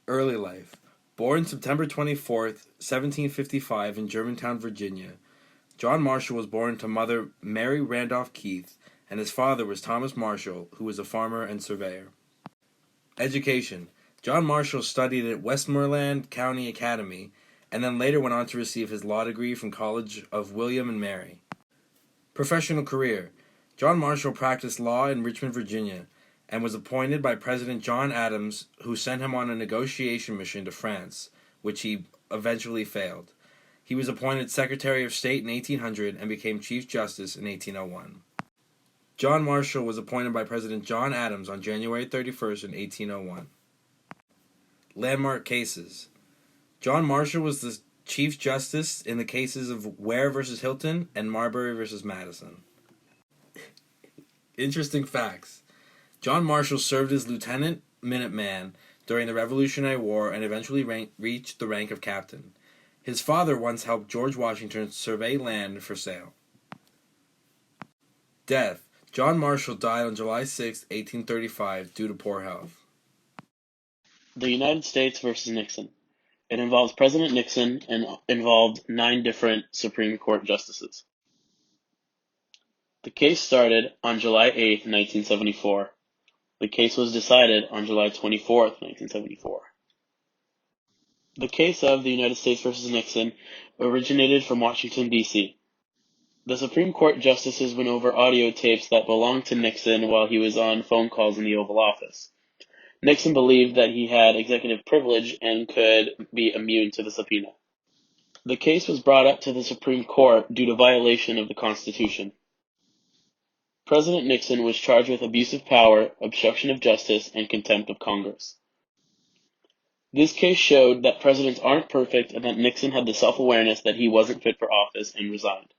Early life. Born September 24th, 1755 in Germantown, Virginia, John Marshall was born to mother Mary Randolph Keith, and his father was Thomas Marshall, who was a farmer and surveyor. Education. John Marshall studied at Westmoreland County Academy, and then later went on to receive his law degree from College of William and Mary. Professional career. John Marshall practiced law in Richmond, Virginia, and was appointed by President John Adams, who sent him on a negotiation mission to France, which he eventually failed. He was appointed Secretary of State in 1800 and became Chief Justice in 1801. John Marshall was appointed by President John Adams on January 31st in 1801. Landmark cases. John Marshall was the Chief Justice in the cases of Ware v. Hilton and Marbury v. Madison. Interesting facts. John Marshall served as Lieutenant Minuteman during the Revolutionary War and eventually reached the rank of captain. His father once helped George Washington survey land for sale. Death. John Marshall died on July 6, 1835, due to poor health. The United States versus Nixon. It involves President Nixon and involved 9 different Supreme Court justices. The case started on July 8, 1974. The case was decided on July 24, 1974. The case of the United States versus Nixon originated from Washington, D.C. The Supreme Court justices went over audio tapes that belonged to Nixon while he was on phone calls in the Oval Office. Nixon believed that he had executive privilege and could be immune to the subpoena. The case was brought up to the Supreme Court due to violation of the Constitution. President Nixon was charged with abuse of power, obstruction of justice, and contempt of Congress. This case showed that presidents aren't perfect and that Nixon had the self-awareness that he wasn't fit for office and resigned.